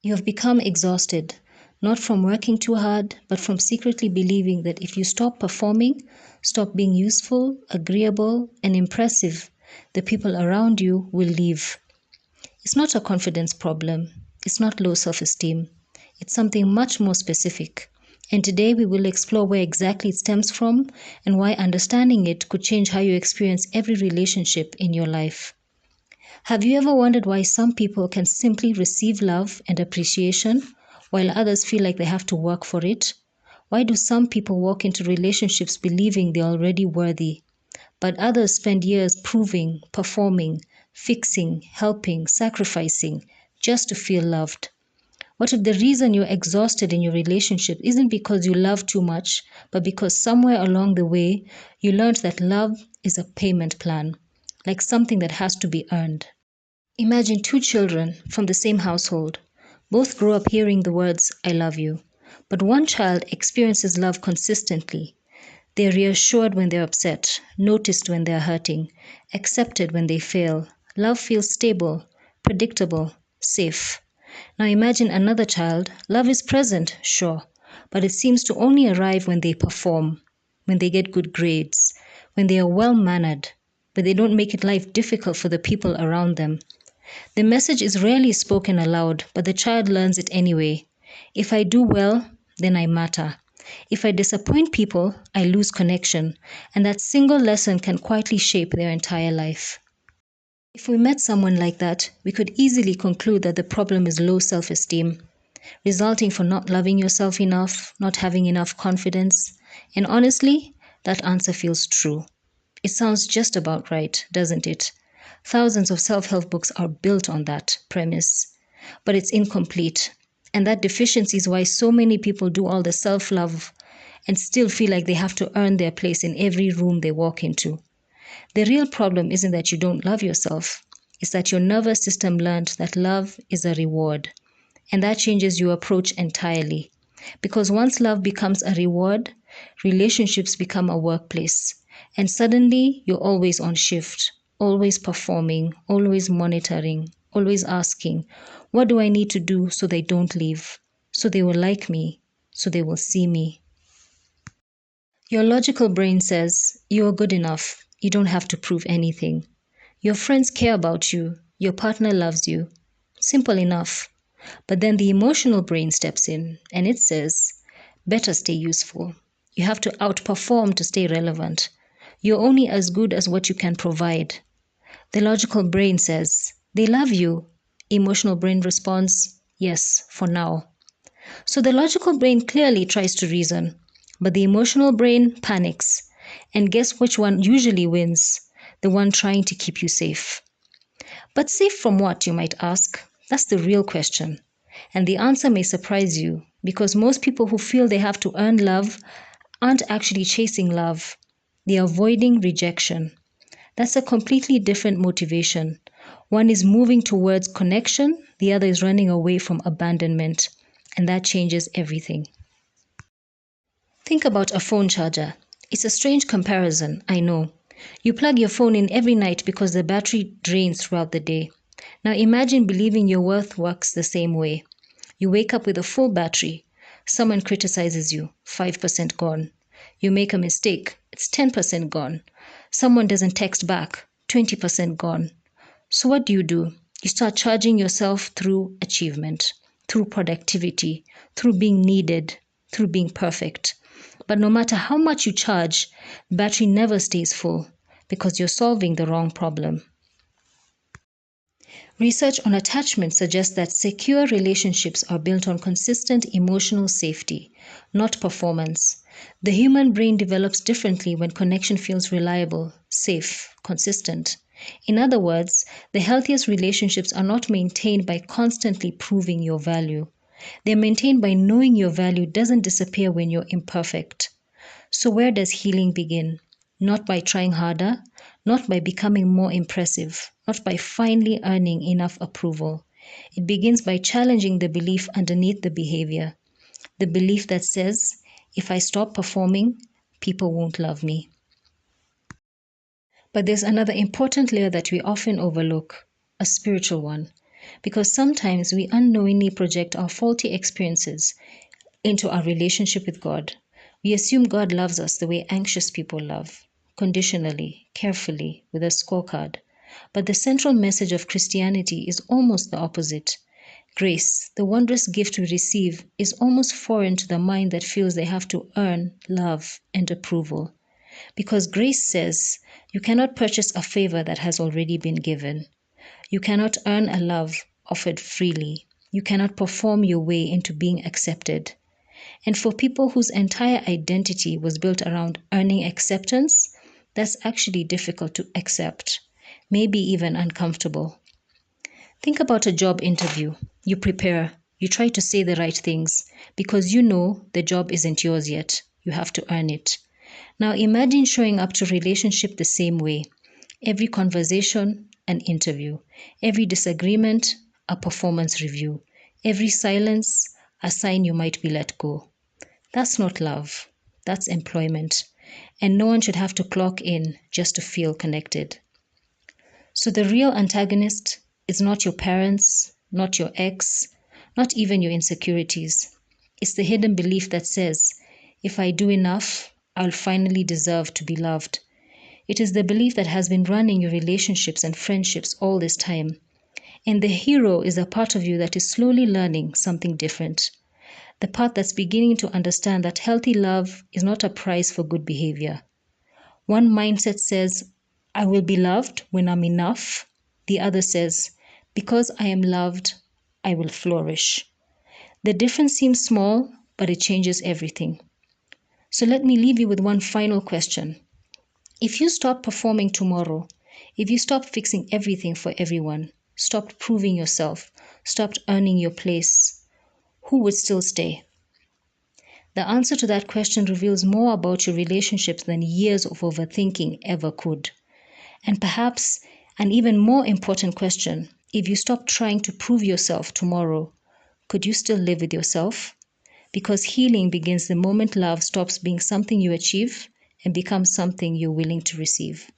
You have become exhausted, not from working too hard, but from secretly believing that if you stop performing, stop being useful, agreeable, and impressive, the people around you will leave. It's not a confidence problem. It's not low self-esteem. It's something much more specific. And today we will explore where exactly it stems from and why understanding it could change how you experience every relationship in your life. Have you ever wondered why some people can simply receive love and appreciation while others feel like they have to work for it? Why do some people walk into relationships believing they're already worthy, but others spend years proving, performing, fixing, helping, sacrificing just to feel loved? What if the reason you're exhausted in your relationship isn't because you love too much, but because somewhere along the way you learned that love is a payment plan, like something that has to be earned? Imagine two children from the same household. Both grow up hearing the words, I love you. But one child experiences love consistently. They are reassured when they're upset, noticed when they're hurting, accepted when they fail. Love feels stable, predictable, safe. Now imagine another child. Love is present, sure, but it seems to only arrive when they perform, when they get good grades, when they are well mannered, but they don't make it life difficult for the people around them. The message is rarely spoken aloud, but the child learns it anyway. If I do well, then I matter. If I disappoint people, I lose connection, and that single lesson can quietly shape their entire life. If we met someone like that, we could easily conclude that the problem is low self-esteem, resulting from not loving yourself enough, not having enough confidence. And honestly, that answer feels true. It sounds just about right, doesn't it? Thousands of self-help books are built on that premise, but it's incomplete. And that deficiency is why so many people do all the self-love and still feel like they have to earn their place in every room they walk into. The real problem isn't that you don't love yourself. It's that your nervous system learned that love is a reward. And that changes your approach entirely. Because once love becomes a reward, relationships become a workplace. And suddenly, you're always on shift, always performing, always monitoring, always asking, what do I need to do so they don't leave? So they will like me, so they will see me. Your logical brain says, you are good enough. You don't have to prove anything. Your friends care about you. Your partner loves you. Simple enough. But then the emotional brain steps in and it says, better stay useful. You have to outperform to stay relevant. You're only as good as what you can provide. The logical brain says, they love you. Emotional brain responds, yes, for now. So the logical brain clearly tries to reason, but the emotional brain panics. And guess which one usually wins? The one trying to keep you safe. But safe from what, you might ask? That's the real question. And the answer may surprise you, because most people who feel they have to earn love aren't actually chasing love. They're avoiding rejection. That's a completely different motivation. One is moving towards connection, the other is running away from abandonment. And that changes everything. Think about a phone charger. It's a strange comparison, I know. You plug your phone in every night because the battery drains throughout the day. Now imagine believing your worth works the same way. You wake up with a full battery. Someone criticizes you, 5% gone. You make a mistake, it's 10% gone. Someone doesn't text back, 20% gone. So what do? You start charging yourself through achievement, through productivity, through being needed, through being perfect. But no matter how much you charge, the battery never stays full because you're solving the wrong problem. Research on attachment suggests that secure relationships are built on consistent emotional safety, not performance. The human brain develops differently when connection feels reliable, safe, consistent. In other words, the healthiest relationships are not maintained by constantly proving your value. They're maintained by knowing your value doesn't disappear when you're imperfect. So where does healing begin? Not by trying harder, not by becoming more impressive, not by finally earning enough approval. It begins by challenging the belief underneath the behavior. The belief that says, if I stop performing, people won't love me. But there's another important layer that we often overlook, a spiritual one. because sometimes we unknowingly project our faulty experiences into our relationship with God. We assume God loves us the way anxious people love, conditionally, carefully, with a scorecard. But the central message of Christianity is almost the opposite. Grace, the wondrous gift we receive, is almost foreign to the mind that feels they have to earn love and approval. Because grace says you cannot purchase a favor that has already been given. You cannot earn a love offered freely. You cannot perform your way into being accepted. And for people whose entire identity was built around earning acceptance, that's actually difficult to accept, maybe even uncomfortable. Think about a job interview. You prepare, you try to say the right things because you know the job isn't yours yet. You have to earn it. Now imagine showing up to a relationship the same way. Every conversation, an interview. Every disagreement, a performance review. Every silence, a sign you might be let go. That's not love. That's employment. And no one should have to clock in just to feel connected. So the real antagonist is not your parents, not your ex, not even your insecurities. It's the hidden belief that says, if I do enough, I'll finally deserve to be loved. It is the belief that has been running your relationships and friendships all this time. And the hero is a part of you that is slowly learning something different. The part that's beginning to understand that healthy love is not a price for good behavior. One mindset says, I will be loved when I'm enough. The other says, because I am loved, I will flourish. The difference seems small, but it changes everything. So let me leave you with one final question. If you stop performing tomorrow, if you stop fixing everything for everyone, stopped proving yourself, stopped earning your place, who would still stay? The answer to that question reveals more about your relationships than years of overthinking ever could. And perhaps an even more important question, if you stop trying to prove yourself tomorrow, could you still live with yourself? Because healing begins the moment love stops being something you achieve and becomes something you're willing to receive.